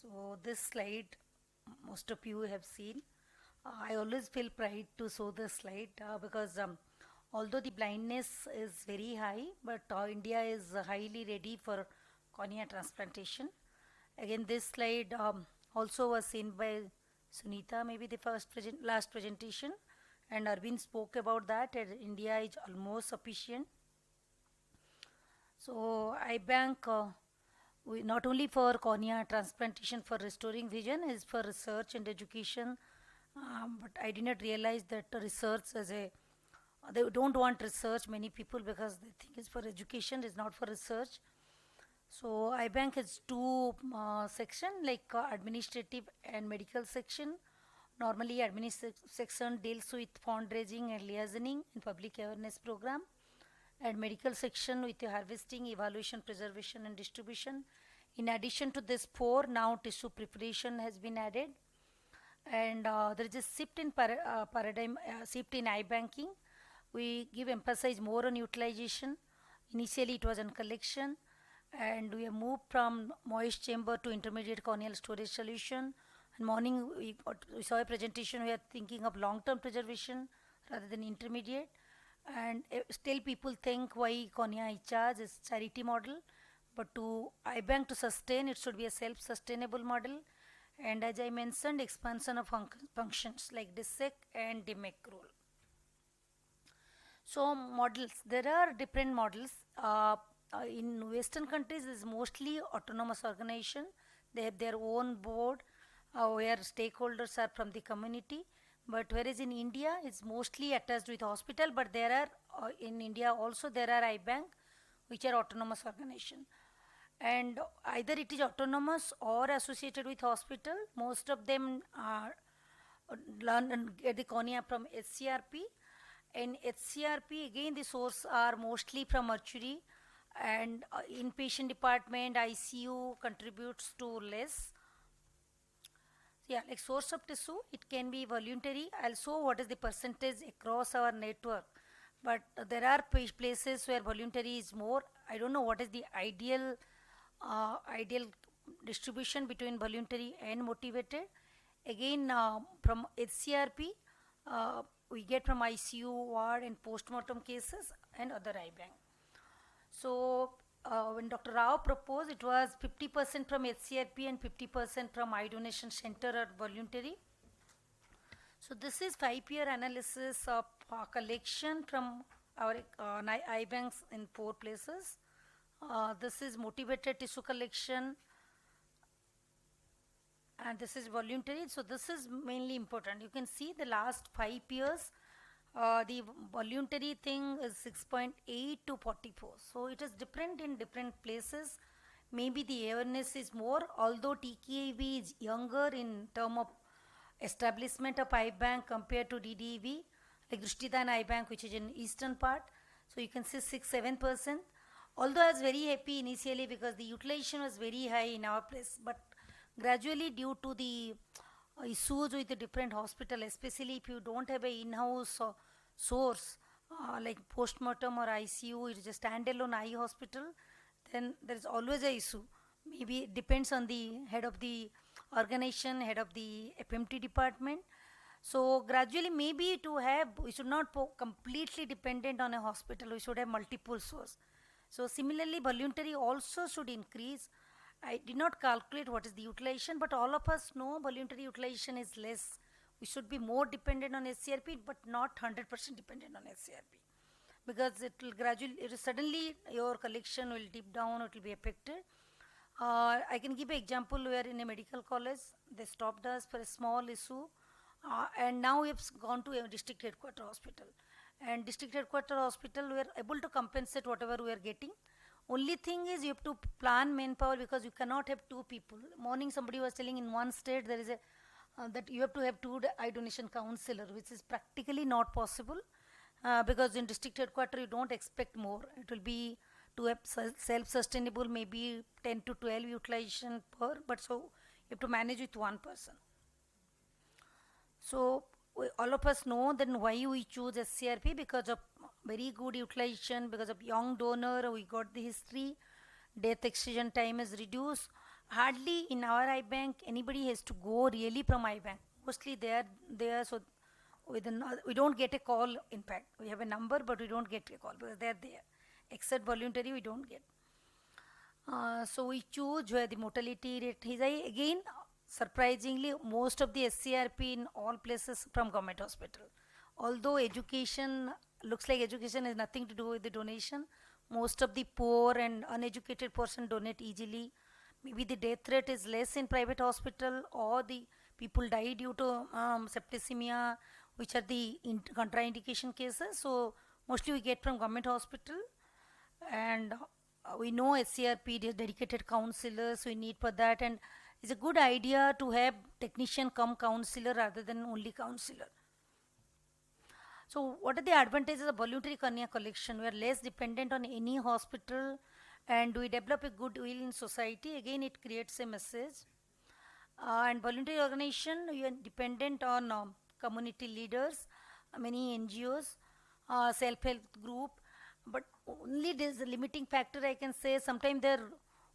So this slide, most of you have seen. I always feel pride to show this slide because although the blindness is very high, but India is highly ready for cornea transplantation. Again, this slide also was seen by Sunita, maybe the last presentation, and Arvind spoke about that. India is almost sufficient. So iBank, we not only for cornea transplantation for restoring vision, is for research and education. But I did not realize that research as a they don't want research, many people, because they think it's for education, it's not for research. So iBank has two section, like administrative and medical section. Normally administrative section deals with fundraising and liaisoning in public awareness program, and medical section with the harvesting, evaluation, preservation and distribution. In addition to this four, now tissue preparation has been added, and there is a shift in paradigm, shift in eye banking. We give emphasis more on utilization. Initially it was on collection, and we have moved from moist chamber to intermediate corneal storage solution. And morning we saw a presentation, we are thinking of long-term preservation rather than intermediate. And still people think why cornea I charge is charity model, but to iBank to sustain, it should be a self-sustainable model. And as I mentioned, expansion of functions like dissect and demec role. So models, there are different models. In Western countries, is mostly autonomous organization. They have their own board where stakeholders are from the community. But whereas in India, it's mostly attached with hospital. But there are in India also there are iBank, which are autonomous organization. And either it is autonomous or associated with hospital. Most of them learn and get the cornea from HCRP. In HCRP, again, the source are mostly from mortuary, and inpatient department, ICU contributes to less. Yeah, like source of tissue, it can be voluntary. Also, what is the percentage across our network? But there are places where voluntary is more. I don't know what is the ideal distribution between voluntary and motivated. Again, from HCRP, we get from ICU, ward and postmortem cases and other iBank. So when Dr. Rao proposed, it was 50% from HCRP and 50% from eye donation center or voluntary. So this is 5-year analysis of collection from our iBanks in 4 places. This is motivated tissue collection, and this is voluntary. So this is mainly important. You can see the last 5 years, the voluntary thing is 6.8 to 44. So it is different in different places. Maybe the awareness is more, although TKV is younger in term of establishment of iBank compared to DDV, like Drishtidan iBank, which is in eastern part. So you can see 6-7%. Although I was very happy initially because the utilization was very high in our place, but gradually due to the issues with the different hospital, especially if you don't have a in-house source like postmortem or ICU, it is a standalone eye hospital, then there is always a issue. Maybe it depends on the head of the organization, head of the FMT department. So gradually maybe to have, we should not completely dependent on a hospital, we should have multiple sources. So similarly, voluntary also should increase. I did not calculate what is the utilization, but all of us know voluntary utilization is less. We should be more dependent on SCRP, but not 100% dependent on SCRP. Because it will gradually, suddenly your collection will dip down, it will be affected. I can give an example where in a medical college, they stopped us for a small issue, and now we have gone to a district headquarter hospital. And district headquarter hospital, we are able to compensate whatever we are getting. Only thing is you have to plan manpower because you cannot have 2 people. Morning somebody was telling in one state there is a that you have to have 2 eye donation counselor, which is practically not possible because in district headquarter you don't expect more. It will be to have self-sustainable, maybe 10 to 12 utilization per, but so you have to manage with 1 person. So all of us know then why we choose SCRP, because of very good utilization, because of young donor, we got the history, death excision time is reduced, hardly in our eye bank anybody has to go really from eye bank. Mostly they are there, so we don't get a call. In fact, we have a number, but we don't get a call because they are there. Except voluntary, we don't get. So we choose where the mortality rate is high. Again, surprisingly, most of the SCRP in all places from government hospital. Although education looks like education has nothing to do with the donation, most of the poor and uneducated person donate easily. Maybe the death rate is less in private hospital, or the people die due to septicemia, which are the contraindication cases. So mostly we get from government hospital, and we know HCRP is dedicated counselors we need for that, and it's a good idea to have technician come counselor rather than only counselor. So what are the advantages of voluntary cornea collection? We are less dependent on any hospital, and we develop a goodwill in society. Again, it creates a message. And voluntary organization, we are dependent on community leaders, many NGOs, self-help group, but only there's a limiting factor I can say. Sometimes they're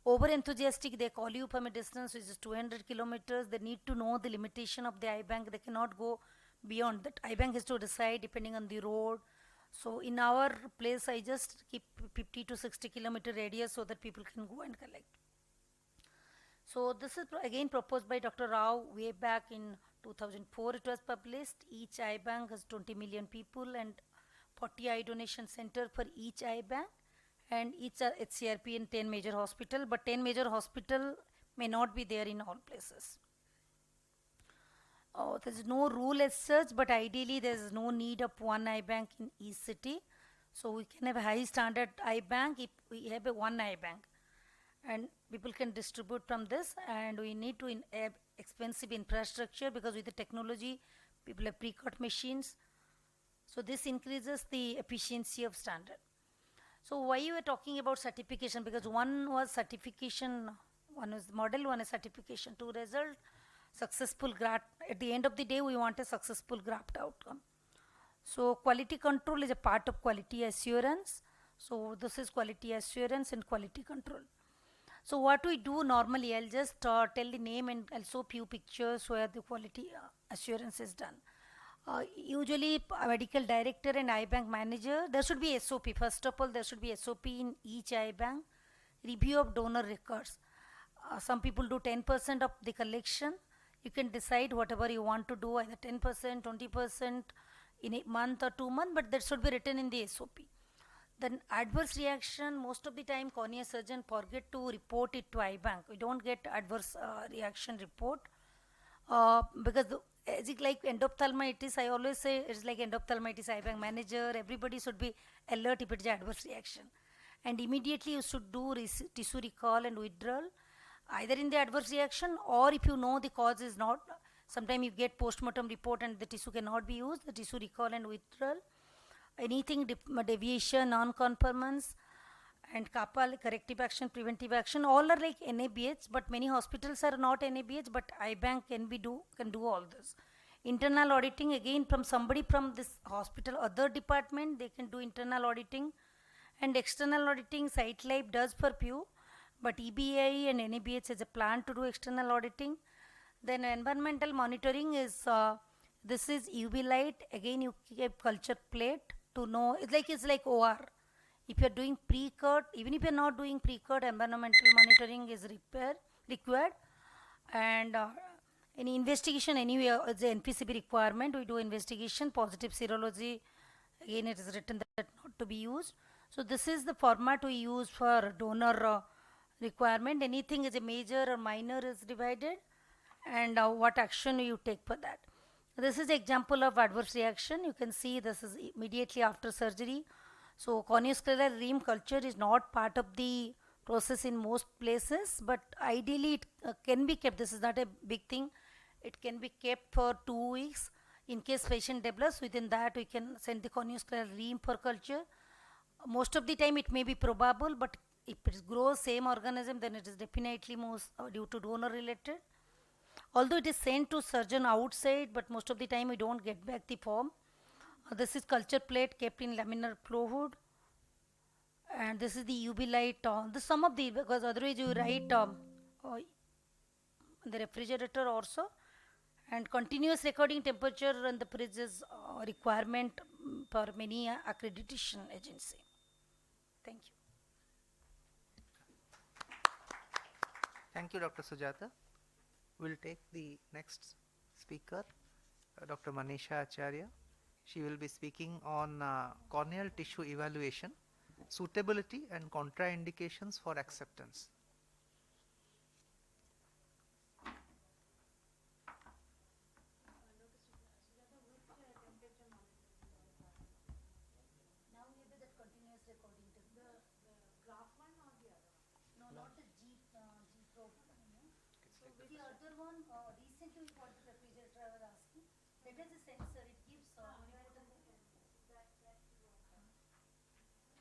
over enthusiastic, they call you from a distance which is 200 kilometers. They need to know the limitation of the eye bank. They cannot go beyond that. Eye bank has to decide depending on the road. So in our place, I just keep 50 to 60 kilometer radius so that people can go and collect. So this is again proposed by Dr. Rao way back in 2004. It was published. Each eye bank has 20 million people and 40 eye donation center for each eye bank, and each are HCRP in 10 major hospital, but 10 major hospital may not be there in all places. There is no rule as such, but ideally there is no need of one eye bank in each city. So we can have a high standard eye bank if we have a one eye bank, and people can distribute from this. And we need to have expensive infrastructure, because with the technology people have pre-cut machines, so this increases the efficiency of standard. So why you were talking about certification? Because one was certification, one was model, one is certification. To result successful graft, at the end of the day we want a successful graft outcome. So quality control is a part of quality assurance. So this is quality assurance and quality control. So what we do normally, I'll just tell the name and I'll show few pictures where the quality assurance is done. Usually a medical director and eye bank manager, there should be SOP. First of all, there should be SOP in each eye bank. Review of donor records. Some people do 10% of the collection. You can decide whatever you want to do, either 10%, 20% in a month or 2 months, but that should be written in the SOP. Then adverse reaction, most of the time cornea surgeon forget to report it to eye bank. We don't get adverse reaction report because as it like endophthalmitis, I always say it's like endophthalmitis. Eye bank manager, everybody should be alert if it's adverse reaction, and immediately you should do tissue recall and withdrawal, either in the adverse reaction, or if you know the cause is not. Sometimes you get postmortem report and the tissue cannot be used, the tissue recall and withdrawal. Anything deviation, non-conformance, and CAPA, corrective action, preventive action, all are like NABH, but many hospitals are not NABH, but iBank can do all this. Internal auditing, again from somebody from this hospital, other department, they can do internal auditing. And external auditing, Site Life does for few, but EBI and NABH has a plan to do external auditing. Then environmental monitoring is, this is UV light, again you keep culture plate to know, it's like OR. If you are doing pre-cut, even if you are not doing pre-cut, environmental monitoring is required. And any investigation anyway, it's an NPCB requirement. We do investigation, positive serology. Again, it is written that not to be used. So this is the format we use for donor requirement. Anything is a major or minor is divided, and what action you take for that. This is example of adverse reaction. You can see this is immediately after surgery. So corneoscleral ream culture is not part of the process in most places, but ideally it can be kept. This is not a big thing. It can be kept for 2 weeks. In case patient develops, within that we can send the corneoscleral ream for culture. Most of the time it may be probable, but if it grows same organism, then it is definitely most due to donor related. Although it is sent to surgeon outside, but most of the time we don't get back the form. This is culture plate kept in laminar flow hood, and this is the UV light. This some of the, because otherwise you write the refrigerator also, and continuous recording temperature in the fridge is requirement for many accreditation agency. Thank you. Thank you, Dr. Sujata. We'll take the next speaker, Dr. Manisha Acharya. She will be speaking on corneal tissue evaluation, suitability and contraindications for acceptance. Now maybe that continuous recording to the graph one or the other one? No, not the G probe. So the other one, recently we got the refrigerator, I was asking. That is a sensor, it gives when you put in the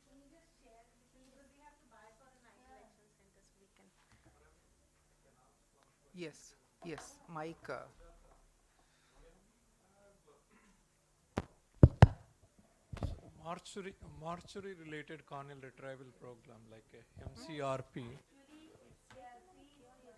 can you just share because we have to buy for an eye collection center so we can. Yes, yes, Mike. Mortuary related corneal retrieval program like a MCRP. Actually, HCRP,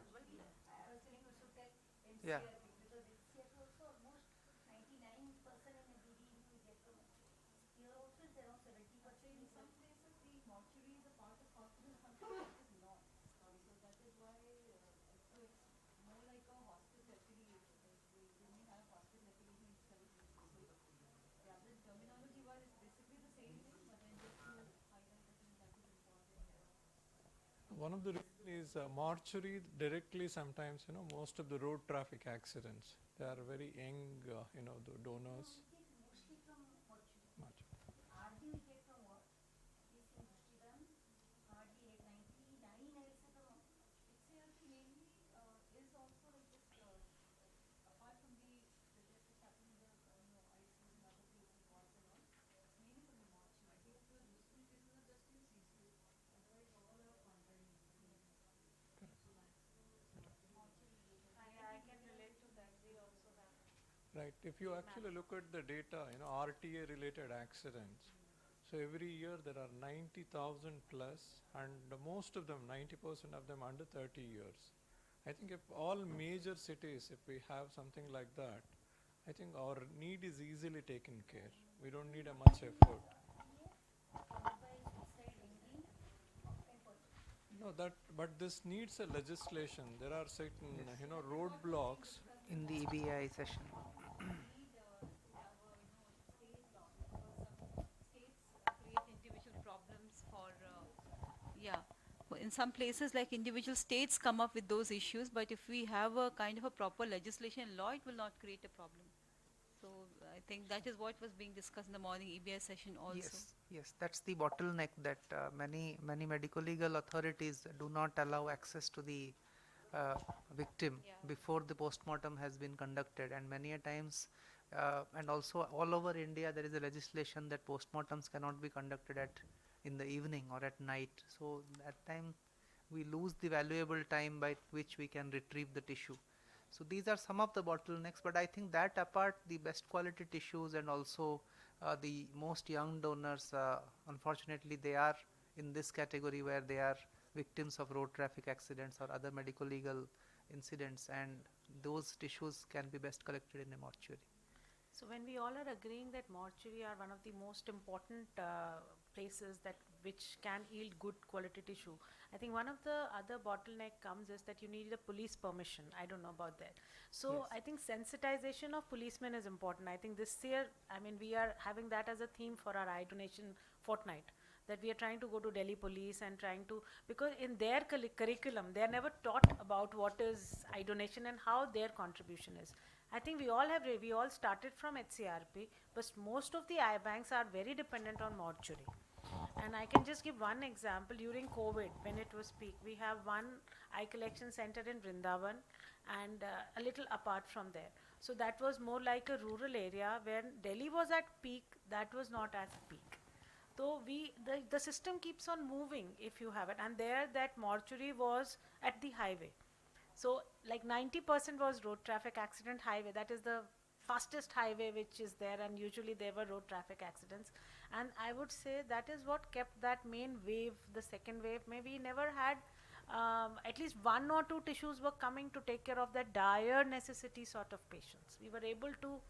Yeah. because HCRP also almost 99% in a BD we get from HCRP. Here also it's around 70%. In some places the mortuary is a part of hospital, some places it is not. So that is why so it's more like a hospital affiliation. We may have hospital affiliation itself. So yeah, the terminology wise is basically the same thing, but then just to highlight, I think that is important. One of the reasons is mortuary directly sometimes, most of the road traffic accidents, they are very young, the donors. We get mostly from mortuary. Much. RD we get from what? This in Dhan, RD 899 I will say from HCRP mainly is also like this apart from the just is happening in the ICs and other places, wards and all. It's mainly from the mortuary. I think the useful cases are just in CCU. Otherwise all are contrary. I can relate to that. We also have. Right. If you actually look at the data, RTA related accidents. So every year there are 90,000 plus, and most of them, 90% of them under 30 years. I think if all major cities, if we have something like that, I think our need is easily taken care. We don't need a much effort. No, but this needs a legislation. There are certain, Yes. Roadblocks. In the EBI session. Create individual problems for yeah. In some places like individual states come up with those issues, but if we have a kind of a proper legislation law, it will not create a problem. So I think that is what was being discussed in the morning EBI session also. Yes, yes, that's the bottleneck that many medical legal authorities do not allow access to the victim before the postmortem has been conducted, and many a times and also all over India there is a legislation that postmortems cannot be conducted in the evening or at night. So at time we lose the valuable time by which we can retrieve the tissue. So these are some of the bottlenecks, but I think that apart, the best quality tissues and also the most young donors, unfortunately they are in this category where they are victims of road traffic accidents or other medical legal incidents, and those tissues can be best collected in a mortuary. So when we all are agreeing that mortuary are one of the most important places that which can yield good quality tissue, I think one of the other bottleneck comes is that you need a police permission. I don't know about that. So Yes. I think sensitization of policemen is important. I think this year, I mean, we are having that as a theme for our eye donation fortnight, that we are trying to go to Delhi police and trying to, because in their curriculum, they are never taught about what is eye donation and how their contribution is. I think we all started from HCRP, but most of the eye banks are very dependent on mortuary. And I can just give one example. During COVID, when it was peak, we have one eye collection center in Vrindavan and a little apart from there. So that was more like a rural area where Delhi was at peak, that was not at peak. So the system keeps on moving if you have it. And there that mortuary was at the highway. So like 90% was road traffic accident highway. That is the fastest highway which is there, and usually there were road traffic accidents. And I would say that is what kept that main wave, the second wave. Maybe never had at least one or two tissues were coming to take care of that dire necessity sort of patients. We were able to,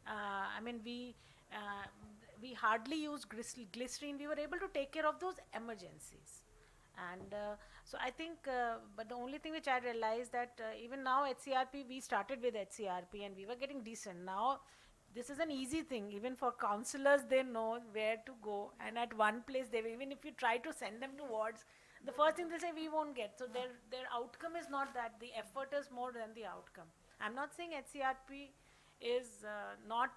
I mean, we hardly use glycerine. We were able to take care of those emergencies. And so I think, but the only thing which I realized that even now HCRP, we started with HCRP and we were getting decent. Now this is an easy thing. Even for counselors, they know where to go. And at one place, they even if you try to send them to wards, the first thing they say we won't get. So their outcome is not that. The effort is more than the outcome. I'm not saying HCRP is not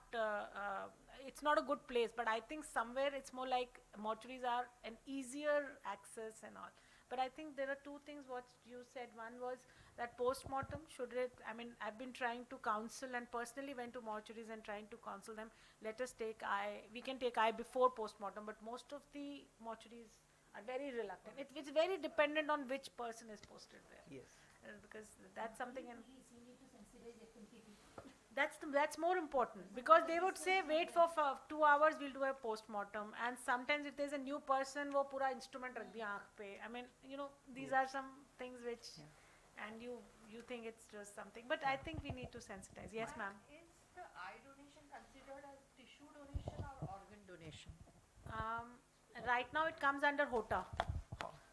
it's not a good place, but I think somewhere it's more like mortuaries are an easier access and all. But I think there are two things what you said. One was that post-mortem, should it, I mean, I've been trying to counsel and personally went to mortuaries and trying to counsel them, let us take eye, we can take eye before post-mortem, but most of the mortuaries are very reluctant. It's very dependent on which person is posted there. Yes. Because that's something, and that's more important, because they would say wait for 2 hours, we'll do a post-mortem, and sometimes if there's a new person, wo pura instrument rakh diya aankh pe. I mean, you know, these are some things which, and you think it's just something, but I think we need to sensitize. Yes, ma'am. Is the eye donation considered as tissue donation or organ donation? Right now it comes under HOTA,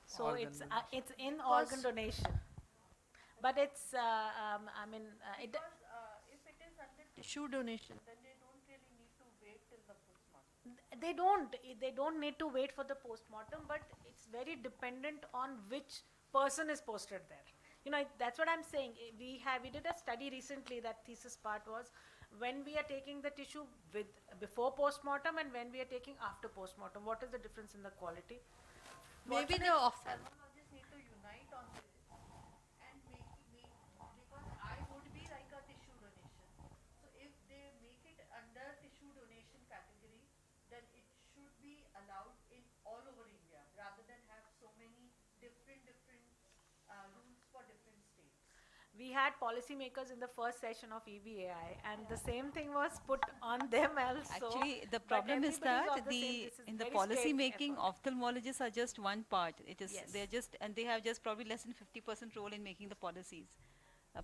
so Organ it's in organ donation, but it's I mean Because if it is under tissue donation, then they don't really need to wait till the postmortem. they don't need to wait for the post-mortem, but it's very dependent on which person is posted there. You know, that's what I'm saying. We did a study recently, that thesis part was when we are taking the tissue with before post-mortem and when we are taking after post-mortem, what is the difference in the quality? Maybe the ophthalmologists need to unite on this and make because I would be like a tissue donation. So if they make it under tissue donation category, then it should be allowed in all over India rather than have so many different rules for different states. We had policymakers in the first session of EBAI, and the same thing was put on them also. Actually, the but problem is everybody that got the same, this is in the very policy straight making, effort. ophthalmologists are just one part. It is Yes. they're just, and they have just probably less than 50% role in making the policies.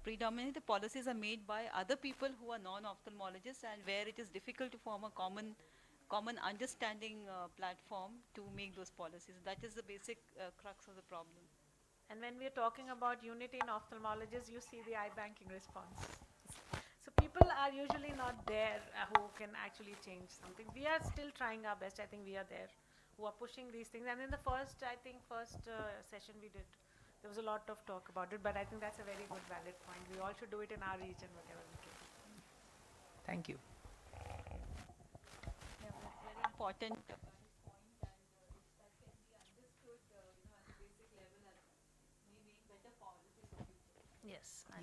Predominantly, the policies are made by other people who are non-ophthalmologists, and where it is difficult to form a common understanding platform to make those policies. That is the basic crux of the problem. And when we are talking about unity in ophthalmologists, you see the eye banking response. So people are usually not there who can actually change something. We are still trying our best. I think we are there, who are pushing these things. And in the first session we did, there was a lot of talk about it. But I think that's a very good, valid point. We all should do it in our region, whatever we can. Thank you. Yeah, that's very important. Yes.